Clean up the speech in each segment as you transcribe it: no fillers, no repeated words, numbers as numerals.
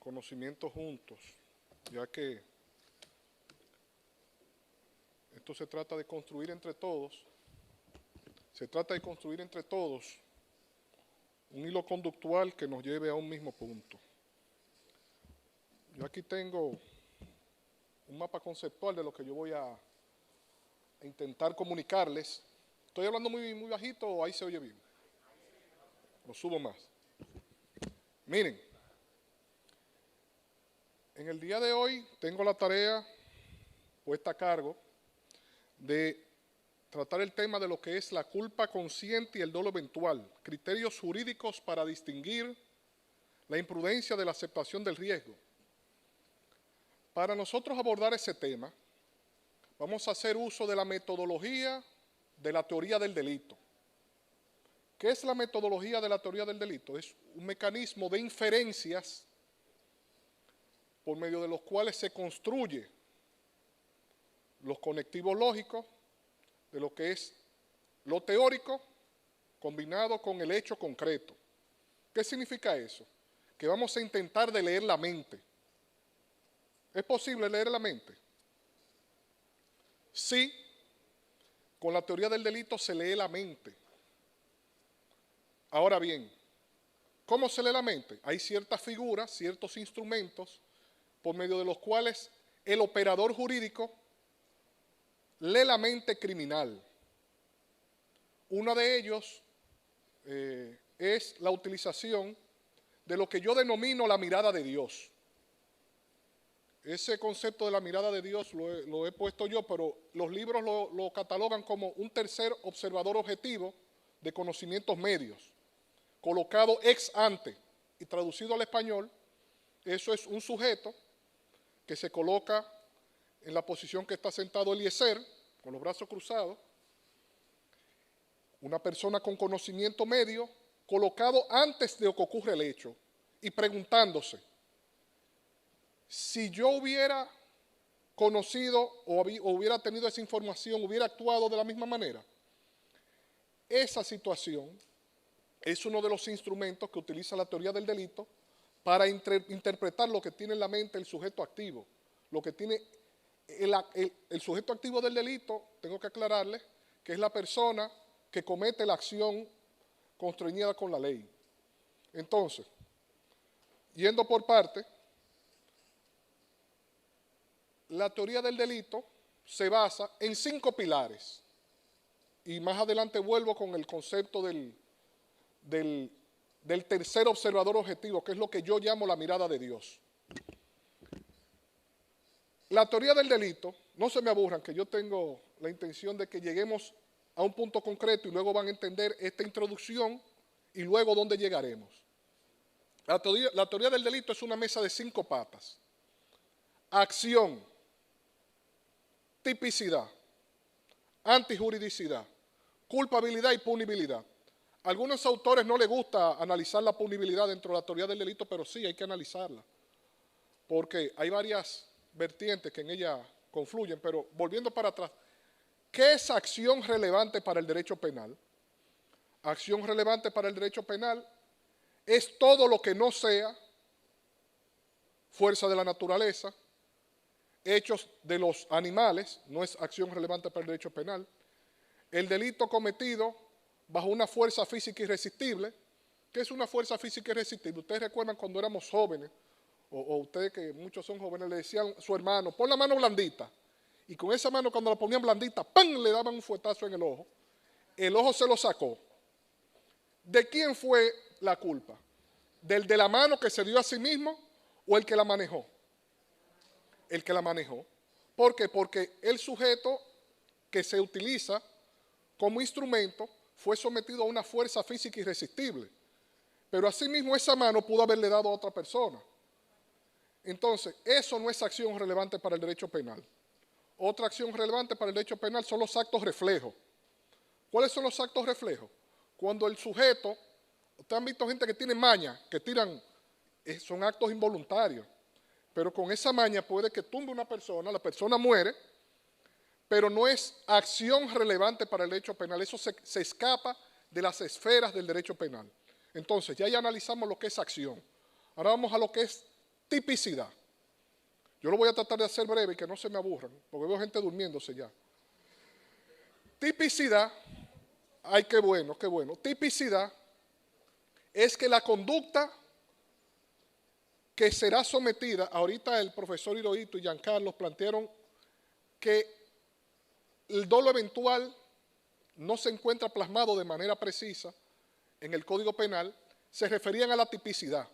conocimiento juntos, ya que esto se trata de construir entre todos, un hilo conductual que nos lleve a un mismo punto. Yo aquí tengo un mapa conceptual de lo que yo voy a intentar comunicarles. ¿Estoy hablando muy bajito o ahí se oye bien? Lo subo más. Miren, en el día de hoy tengo la tarea puesta a cargo de tratar el tema de lo que es la culpa consciente y el dolo eventual, criterios jurídicos para distinguir la imprudencia de la aceptación del riesgo. Para nosotros abordar ese tema, vamos a hacer uso de la metodología de la teoría del delito. ¿Qué es la metodología de la teoría del delito? Es un mecanismo de inferencias por medio de los cuales se construye los conectivos lógicos de lo que es lo teórico combinado con el hecho concreto. ¿Qué significa eso? Que vamos a intentar de leer la mente. ¿Es posible leer la mente? Sí, con la teoría del delito se lee la mente. Ahora bien, ¿cómo se lee la mente? Hay ciertas figuras, ciertos instrumentos por medio de los cuales el operador jurídico lee la mente criminal. Uno de ellos es la utilización de lo que yo denomino la mirada de Dios. Ese concepto de la mirada de Dios lo he puesto yo, pero los libros lo catalogan como un tercer observador objetivo de conocimientos medios, colocado ex ante y traducido al español. Eso es un sujeto que se coloca en la posición que está sentado Eliezer, con los brazos cruzados, una persona con conocimiento medio, colocado antes de que ocurra el hecho y preguntándose, si yo hubiera conocido o hubiera tenido esa información, hubiera actuado de la misma manera. Esa situación es uno de los instrumentos que utiliza la teoría del delito para interpretar lo que tiene en la mente el sujeto activo. Lo que tiene el sujeto activo del delito, tengo que aclararles, que es la persona que comete la acción constreñida con la ley. Entonces, yendo por parte, la teoría del delito se basa en 5 pilares. Y más adelante vuelvo con el concepto del tercer observador objetivo, que es lo que yo llamo la mirada de Dios. La teoría del delito, no se me aburran, que yo tengo la intención de que lleguemos a un punto concreto y luego van a entender esta introducción y luego dónde llegaremos. La teoría del delito es una mesa de 5 patas. Acción, tipicidad, antijuridicidad, culpabilidad y punibilidad. A algunos autores no les gusta analizar la punibilidad dentro de la teoría del delito, pero sí hay que analizarla, porque hay varias vertientes que en ella confluyen. Pero volviendo para atrás, ¿qué es acción relevante para el derecho penal? Acción relevante para el derecho penal es todo lo que no sea fuerza de la naturaleza, hechos de los animales, no es acción relevante para el derecho penal. El delito cometido bajo una fuerza física irresistible. ¿Qué es una fuerza física irresistible? Ustedes recuerdan cuando éramos jóvenes, o ustedes que muchos son jóvenes, le decían a su hermano, pon la mano blandita. Y con esa mano cuando la ponían blandita, ¡pam!, le daban un fuetazo en el ojo. El ojo se lo sacó. ¿De quién fue la culpa? ¿Del de la mano que se dio a sí mismo o el que la manejó? El que la manejó. ¿Por qué? Porque el sujeto que se utiliza como instrumento fue sometido a una fuerza física irresistible. Pero asimismo esa mano pudo haberle dado a otra persona. Entonces, eso no es acción relevante para el derecho penal. Otra acción relevante para el derecho penal son los actos reflejos. ¿Cuáles son los actos reflejos? Cuando el sujeto, ustedes han visto gente que tiene maña, que tiran, son actos involuntarios, pero con esa maña puede que tumbe una persona, la persona muere, pero no es acción relevante para el derecho penal. Eso se escapa de las esferas del derecho penal. Entonces, ya analizamos lo que es acción. Ahora vamos a lo que es Tipicidad. Yo lo voy a tratar de hacer breve y que no se me aburran, porque veo gente durmiéndose ya. Tipicidad, ay, qué bueno, qué bueno. Tipicidad es que la conducta que será sometida, ahorita el profesor Hirohito y Giancarlo plantearon que el dolo eventual no se encuentra plasmado de manera precisa en el Código Penal, se referían a la tipicidad.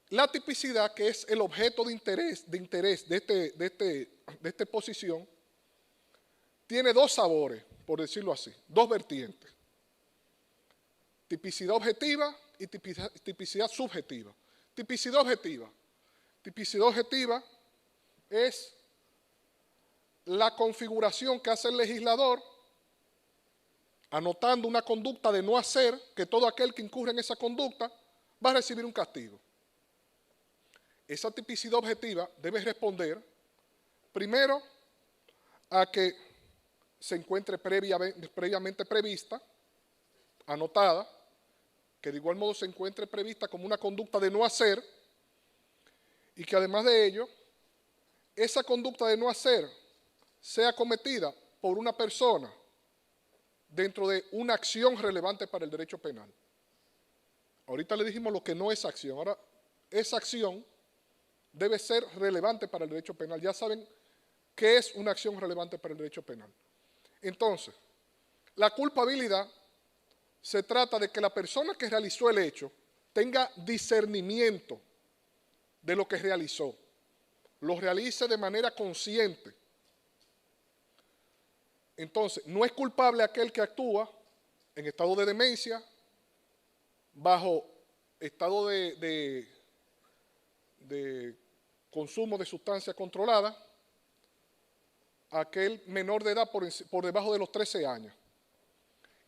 La tipicidad, que es el objeto de interés de esta exposición, tiene dos sabores, por decirlo así, dos vertientes. Tipicidad objetiva y tipicidad subjetiva. Tipicidad objetiva. Tipicidad objetiva es la configuración que hace el legislador anotando una conducta de no hacer, que todo aquel que incurre en esa conducta va a recibir un castigo. Esa tipicidad objetiva debe responder primero a que se encuentre previamente prevista, anotada, que de igual modo se encuentre prevista como una conducta de no hacer, y que además de ello, esa conducta de no hacer sea cometida por una persona dentro de una acción relevante para el derecho penal. Ahorita le dijimos lo que no es acción, ahora esa acción debe ser relevante para el derecho penal. Ya saben qué es una acción relevante para el derecho penal. Entonces, la culpabilidad se trata de que la persona que realizó el hecho tenga discernimiento de lo que realizó, lo realice de manera consciente. Entonces, no es culpable aquel que actúa en estado de demencia, bajo estado de consumo de sustancia controlada, aquel menor de edad por debajo de los 13 años.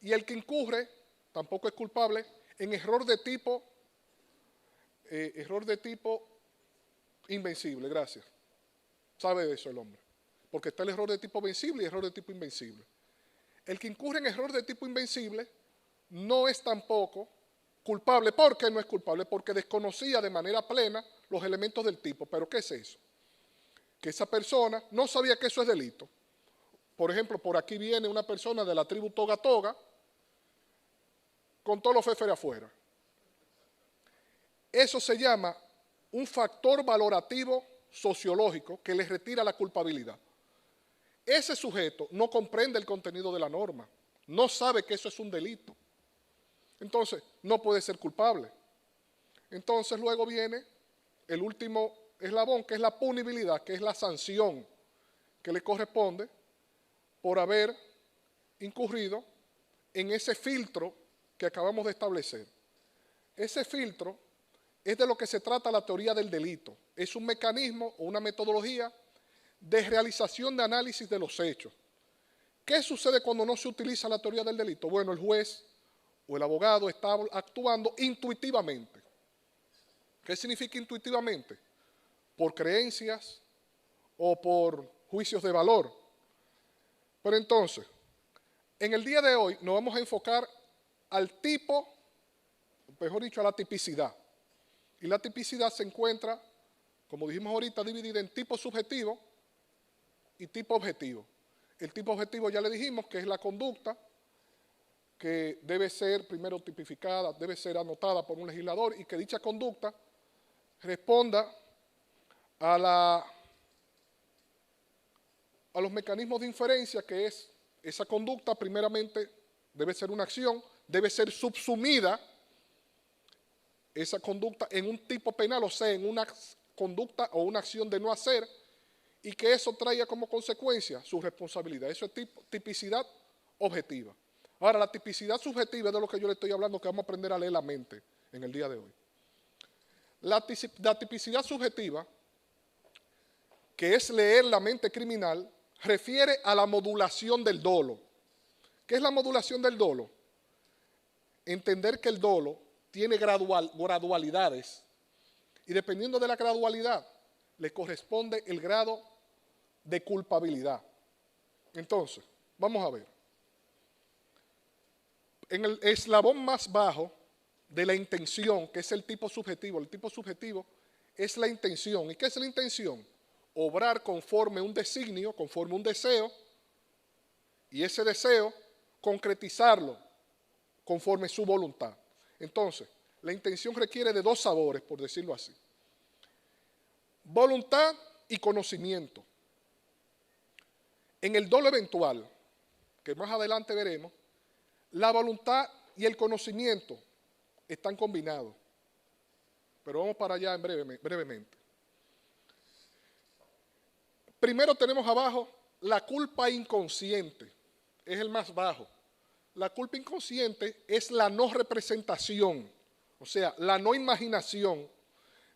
Y el que incurre tampoco es culpable en error de tipo invencible, gracias. Sabe de eso el hombre. Porque está el error de tipo vencible y error de tipo invencible. El que incurre en error de tipo invencible no es tampoco culpable. ¿Por qué no es culpable? Porque desconocía de manera plena los elementos del tipo. ¿Pero qué es eso? Que esa persona no sabía que eso es delito. Por ejemplo, por aquí viene una persona de la tribu Toga Toga con todos los féferes afuera. Eso se llama un factor valorativo sociológico que le retira la culpabilidad. Ese sujeto no comprende el contenido de la norma, no sabe que eso es un delito. Entonces, no puede ser culpable. Entonces, luego viene el último eslabón, que es la punibilidad, que es la sanción que le corresponde por haber incurrido en ese filtro que acabamos de establecer. Ese filtro es de lo que se trata la teoría del delito. Es un mecanismo o una metodología de realización de análisis de los hechos. ¿Qué sucede cuando no se utiliza la teoría del delito? Bueno, el juez o el abogado está actuando intuitivamente. ¿Qué significa intuitivamente? Por creencias o por juicios de valor. Pero entonces, en el día de hoy nos vamos a enfocar al tipo, mejor dicho, a la tipicidad. Y la tipicidad se encuentra, como dijimos ahorita, dividida en tipo subjetivo y tipo objetivo. El tipo objetivo ya le dijimos que es la conducta que debe ser primero tipificada, debe ser anotada por un legislador y que dicha conducta responda a los mecanismos de inferencia, que es esa conducta primeramente debe ser una acción, debe ser subsumida esa conducta en un tipo penal, o sea, en una conducta o una acción de no hacer, y que eso traiga como consecuencia su responsabilidad. Eso es tipicidad objetiva. Ahora, la tipicidad subjetiva es de lo que yo le estoy hablando, que vamos a aprender a leer la mente en el día de hoy. La tipicidad subjetiva, que es leer la mente criminal, refiere a la modulación del dolo. ¿Qué es la modulación del dolo? Entender que el dolo tiene gradualidades y dependiendo de la gradualidad le corresponde el grado de culpabilidad. Entonces, vamos a ver. En el eslabón más bajo de la intención, que es el tipo subjetivo es la intención. ¿Y qué es la intención? Obrar conforme un designio, conforme un deseo, y ese deseo concretizarlo conforme su voluntad. Entonces, la intención requiere de dos sabores, por decirlo así. Voluntad y conocimiento. En el dolo eventual, que más adelante veremos, la voluntad y el conocimiento están combinados. Pero vamos para allá brevemente. Primero tenemos abajo la culpa inconsciente. Es el más bajo. La culpa inconsciente es la no representación, o sea, la no imaginación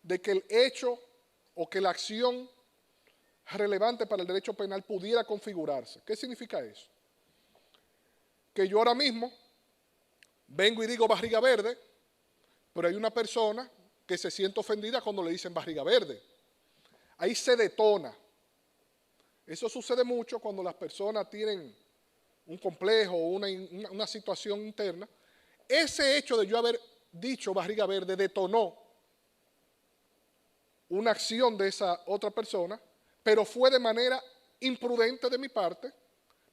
de que el hecho o que la acción relevante para el derecho penal pudiera configurarse. ¿Qué significa eso? Que yo ahora mismo vengo y digo barriga verde, pero hay una persona que se siente ofendida cuando le dicen barriga verde. Ahí se detona. Eso sucede mucho cuando las personas tienen un complejo o una situación interna. Ese hecho de yo haber dicho barriga verde detonó una acción de esa otra persona, pero fue de manera imprudente de mi parte,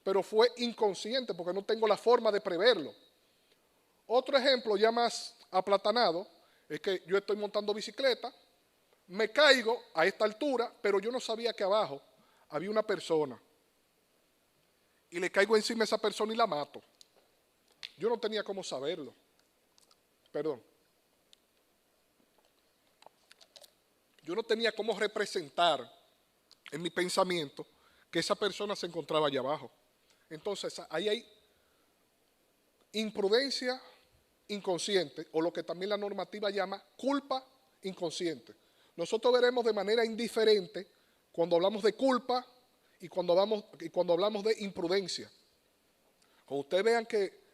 pero fue inconsciente porque no tengo la forma de preverlo. Otro ejemplo ya más aplatanado es que yo estoy montando bicicleta, me caigo a esta altura, pero yo no sabía que abajo había una persona. Y le caigo encima a esa persona y la mato. Yo no tenía cómo saberlo. Perdón. Yo no tenía cómo representar en mi pensamiento que esa persona se encontraba allá abajo. Entonces, ahí hay imprudencia inconsciente, o lo que también la normativa llama culpa inconsciente. Nosotros veremos de manera indiferente cuando hablamos de culpa y cuando hablamos de imprudencia. Cuando ustedes vean que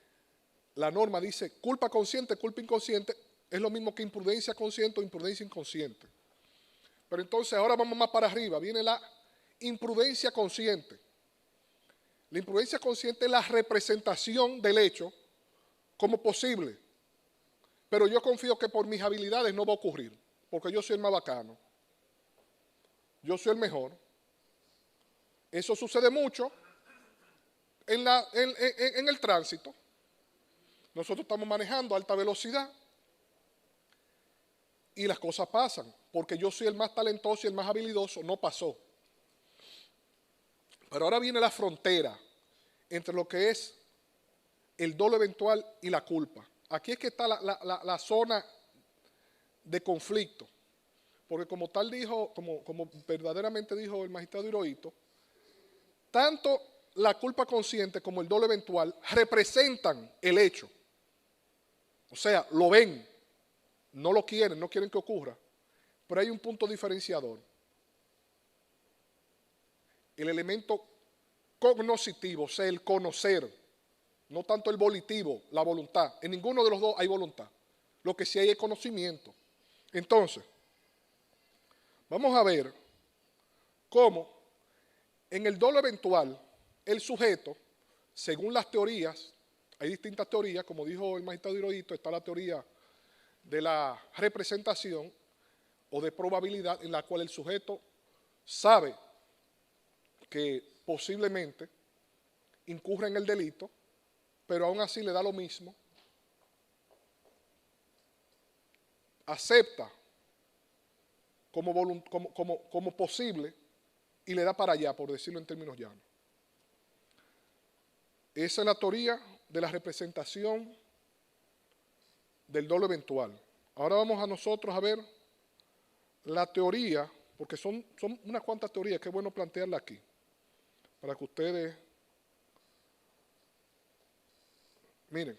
la norma dice culpa consciente, culpa inconsciente, es lo mismo que imprudencia consciente o imprudencia inconsciente. Pero entonces ahora vamos más para arriba, viene la imprudencia consciente. La imprudencia consciente es la representación del hecho como posible, pero yo confío que por mis habilidades no va a ocurrir, porque yo soy el más bacano, yo soy el mejor. Eso sucede mucho en el tránsito. Nosotros estamos manejando a alta velocidad y las cosas pasan, porque yo soy el más talentoso y el más habilidoso, no pasó. Pero ahora viene la frontera entre lo que es el dolo eventual y la culpa. Aquí es que está la zona de conflicto, porque como tal dijo, como verdaderamente dijo el magistrado Hirohito, tanto la culpa consciente como el dolo eventual representan el hecho. O sea, lo ven, no lo quieren, no quieren que ocurra, pero hay un punto diferenciador. El elemento cognoscitivo, o sea, el conocer, no tanto el volitivo, la voluntad. En ninguno de los dos hay voluntad. Lo que sí hay es conocimiento. Entonces, vamos a ver cómo en el dolo eventual el sujeto, según las teorías, hay distintas teorías, como dijo el magistrado Hirohito, está la teoría de la representación o de probabilidad en la cual el sujeto sabe que posiblemente incurre en el delito, pero aún así le da lo mismo, acepta como posible y le da para allá, por decirlo en términos llanos. Esa es la teoría de la representación del dolo eventual. Ahora vamos a nosotros a ver la teoría, porque son unas cuantas teorías que es bueno plantearla aquí, para que ustedes miren.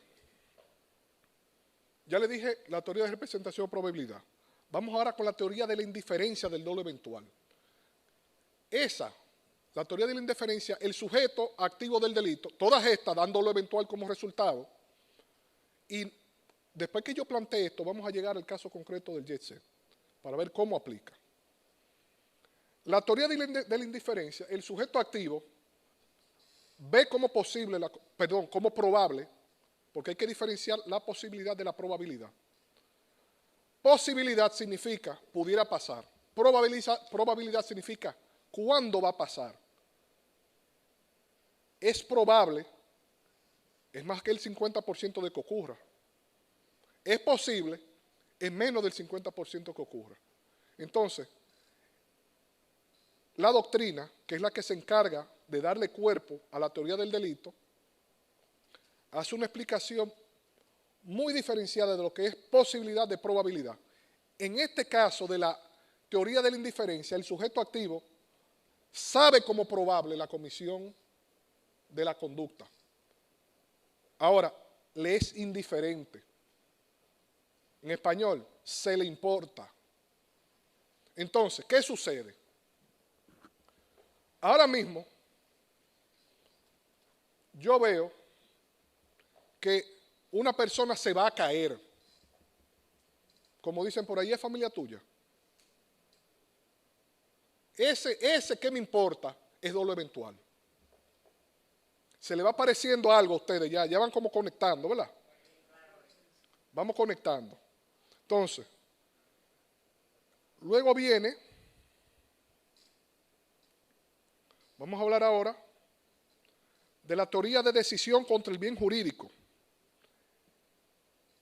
Ya le dije la teoría de representación o probabilidad. Vamos ahora con la teoría de la indiferencia del dolo eventual. La teoría de la indiferencia, el sujeto activo del delito, todas estas dan dolo eventual como resultado. Y después que yo plantee esto, vamos a llegar al caso concreto del jet set, para ver cómo aplica. La teoría de la indiferencia, el sujeto activo ve como probable, porque hay que diferenciar la posibilidad de la probabilidad. Posibilidad significa pudiera pasar. Probabilidad significa cuándo va a pasar. Es probable, es más que el 50% de que ocurra. Es posible, es menos del 50% que ocurra. Entonces, la doctrina, que es la que se encarga de darle cuerpo a la teoría del delito, hace una explicación muy diferenciada de lo que es posibilidad de probabilidad. En este caso de la teoría de la indiferencia, el sujeto activo sabe como probable la comisión de la conducta. Ahora, le es indiferente. En español, se le importa. Entonces, ¿qué sucede? Ahora mismo, yo veo que una persona se va a caer. Como dicen por ahí, es familia tuya. Ese que me importa es dolo eventual. Se le va apareciendo algo a ustedes, ya van como conectando, ¿verdad? Vamos conectando. Entonces, luego viene, vamos a hablar ahora de la teoría de decisión contra el bien jurídico.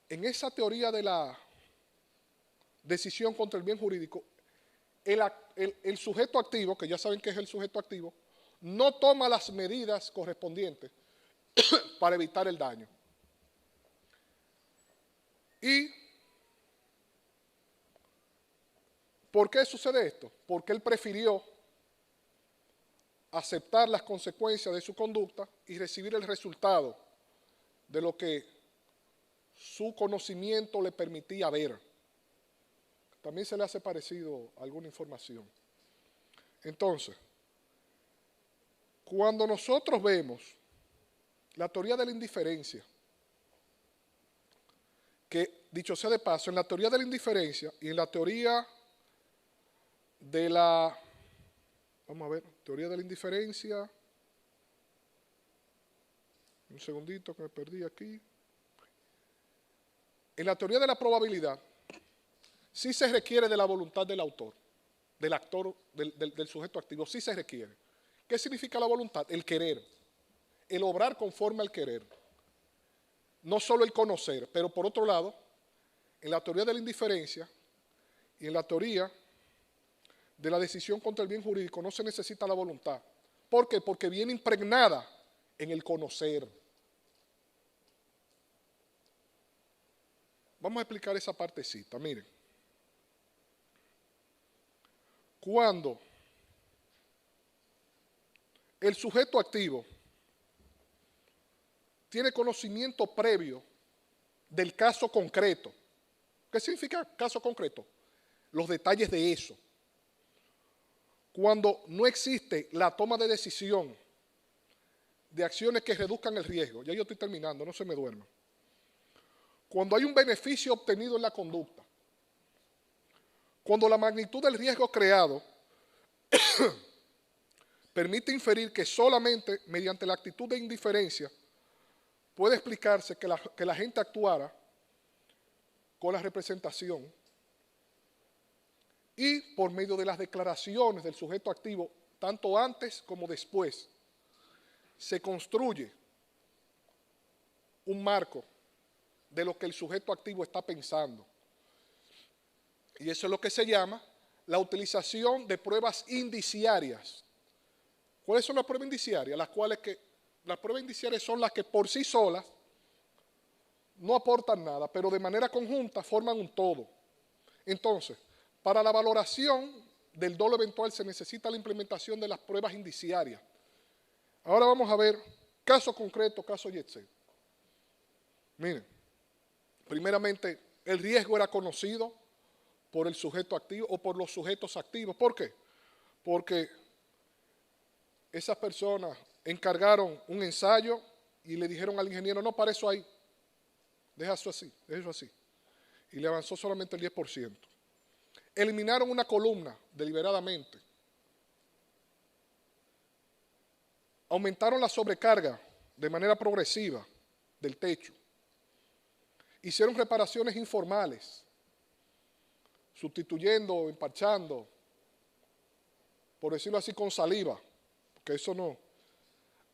En esa teoría de la decisión contra el bien jurídico, el sujeto activo, que ya saben que es el sujeto activo, no toma las medidas correspondientes para evitar el daño. ¿Y por qué sucede esto? Porque él prefirió aceptar las consecuencias de su conducta y recibir el resultado de lo que su conocimiento le permitía ver. También se le hace parecido alguna información. Entonces, cuando nosotros vemos la teoría de la indiferencia, que dicho sea de paso, en la teoría de la indiferencia y en la teoría de la, vamos a ver, teoría de la indiferencia, un segundito que me perdí aquí. En la teoría de la probabilidad, sí se requiere de la voluntad del autor, del actor, del sujeto activo, sí se requiere. ¿Qué significa la voluntad? El querer, el obrar conforme al querer. No solo el conocer, pero por otro lado, en la teoría de la indiferencia y en la teoría de la decisión contra el bien jurídico no se necesita la voluntad. ¿Por qué? Porque viene impregnada en el conocer. Vamos a explicar esa partecita, miren. Cuando el sujeto activo tiene conocimiento previo del caso concreto. ¿Qué significa caso concreto? Los detalles de eso. Cuando no existe la toma de decisión de acciones que reduzcan el riesgo, ya yo estoy terminando, no se me duerma. Cuando hay un beneficio obtenido en la conducta, cuando la magnitud del riesgo creado permite inferir que solamente mediante la actitud de indiferencia puede explicarse que la gente actuara con la representación y por medio de las declaraciones del sujeto activo, tanto antes como después, se construye un marco de lo que el sujeto activo está pensando. Y eso es lo que se llama la utilización de pruebas indiciarias. ¿Cuáles son las pruebas indiciarias? Las pruebas indiciarias son las que por sí solas no aportan nada, pero de manera conjunta forman un todo. Entonces, para la valoración del dolo eventual se necesita la implementación de las pruebas indiciarias. Ahora vamos a ver caso concreto, caso Yetzel. Miren, primeramente, el riesgo era conocido por el sujeto activo o por los sujetos activos. ¿Por qué? Porque esas personas encargaron un ensayo y le dijeron al ingeniero, no, para eso ahí, deja eso así. Y le avanzó solamente el 10%. Eliminaron una columna deliberadamente. Aumentaron la sobrecarga de manera progresiva del techo. Hicieron reparaciones informales. sustituyendo, empachando, por decirlo así, con saliva, porque eso no.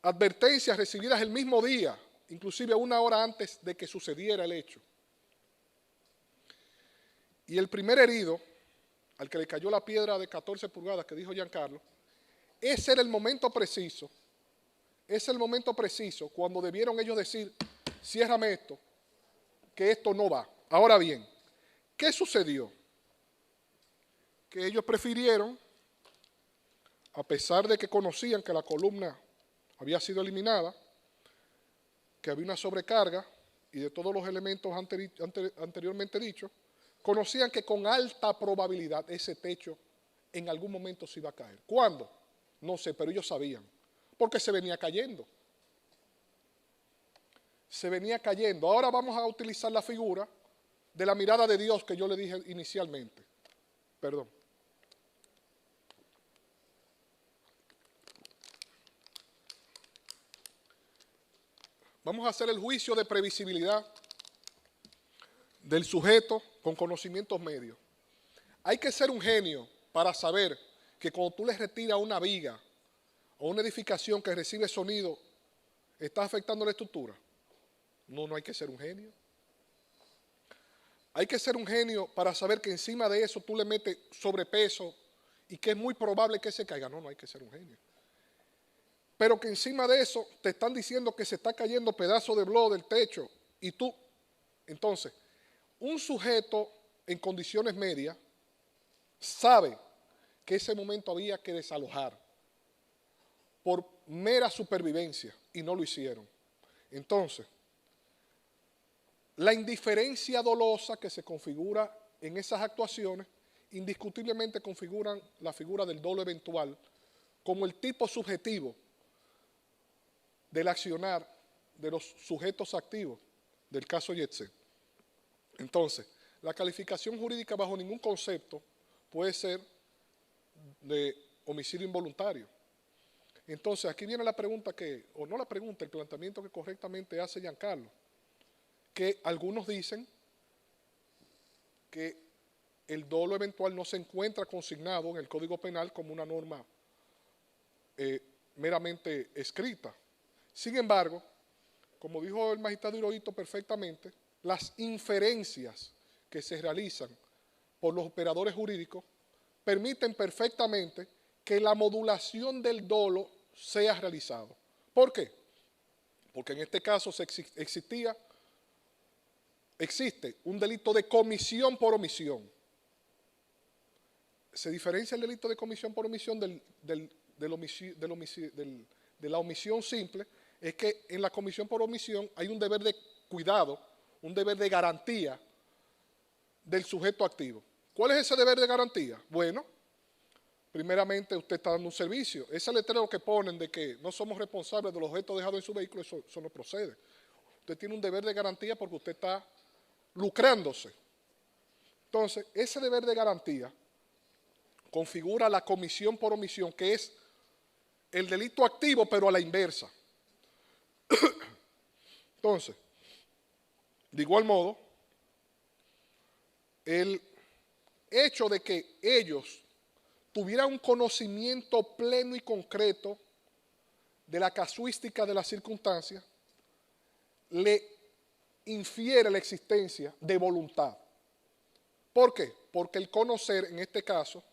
Advertencias recibidas el mismo día, inclusive 1 hora antes de que sucediera el hecho. Y el primer herido, al que le cayó la piedra de 14 pulgadas que dijo Giancarlo, ese era el momento preciso, cuando debieron ellos decir, ciérrame esto, que esto no va. Ahora bien, ¿qué sucedió? Que ellos prefirieron, a pesar de que conocían que la columna había sido eliminada, que había una sobrecarga y de todos los elementos anteriormente dichos, conocían que con alta probabilidad ese techo en algún momento se iba a caer. ¿Cuándo? No sé, pero ellos sabían, porque se venía cayendo. Se venía cayendo. Ahora vamos a utilizar la figura de la mirada de Dios que yo le dije inicialmente. Perdón. Vamos a hacer el juicio de previsibilidad del sujeto con conocimientos medios. Hay que ser un genio para saber que cuando tú le retiras una viga o una edificación que recibe sonido, ¿está afectando la estructura? No hay que ser un genio. Hay que ser un genio para saber que encima de eso tú le metes sobrepeso y que es muy probable que se caiga. No hay que ser un genio. Pero que encima de eso te están diciendo que se está cayendo pedazo de bloque del techo y tú. Entonces, un sujeto en condiciones medias sabe que ese momento había que desalojar por mera supervivencia y no lo hicieron. Entonces, la indiferencia dolosa que se configura en esas actuaciones indiscutiblemente configuran la figura del dolo eventual como el tipo subjetivo del accionar de los sujetos activos del caso Yetzer. Entonces, la calificación jurídica bajo ningún concepto puede ser de homicidio involuntario. Entonces, aquí viene la pregunta el planteamiento que correctamente hace Giancarlo, que algunos dicen que el dolo eventual no se encuentra consignado en el Código Penal como una norma meramente escrita. Sin embargo, como dijo el magistrado Hirohito perfectamente, las inferencias que se realizan por los operadores jurídicos permiten perfectamente que la modulación del dolo sea realizado. ¿Por qué? Porque en este caso existe un delito de comisión por omisión. Se diferencia el delito de comisión por omisión de la omisión simple, es que en la comisión por omisión hay un deber de cuidado, un deber de garantía del sujeto activo. ¿Cuál es ese deber de garantía? Bueno, primeramente usted está dando un servicio. Ese letrero que ponen de que no somos responsables de los objetos dejados en su vehículo, eso no procede. Usted tiene un deber de garantía porque usted está lucrándose. Entonces, ese deber de garantía configura la comisión por omisión, que es el delito activo, pero a la inversa. Entonces, de igual modo, el hecho de que ellos tuvieran un conocimiento pleno y concreto de la casuística de las circunstancias, le infiere la existencia de voluntad. ¿Por qué? Porque el conocer, en este caso,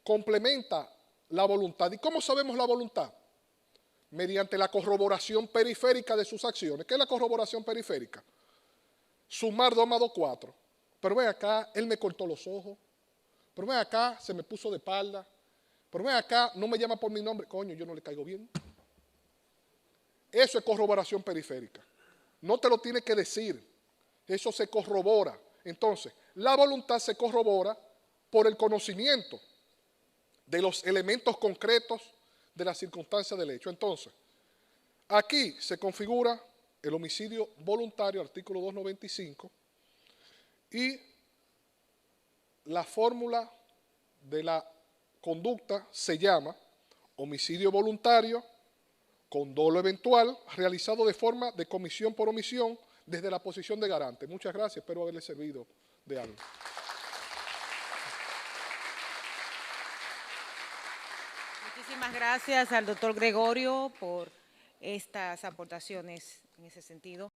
complementa la voluntad. ¿Y cómo sabemos la voluntad? Mediante la corroboración periférica de sus acciones. ¿Qué es la corroboración periférica? Sumar 2 más 2, 4. Pero ven acá, él me cortó los ojos. Pero ven acá, se me puso de espalda. Pero ven acá, no me llama por mi nombre. Coño, yo no le caigo bien. Eso es corroboración periférica. No te lo tiene que decir. Eso se corrobora. Entonces, la voluntad se corrobora por el conocimiento de los elementos concretos de las circunstancias del hecho. Entonces, aquí se configura el homicidio voluntario, artículo 295, y la fórmula de la conducta se llama homicidio voluntario con dolo eventual realizado de forma de comisión por omisión desde la posición de garante. Muchas gracias, espero haberle servido de algo. Muchísimas gracias al doctor Gregorio por estas aportaciones en ese sentido.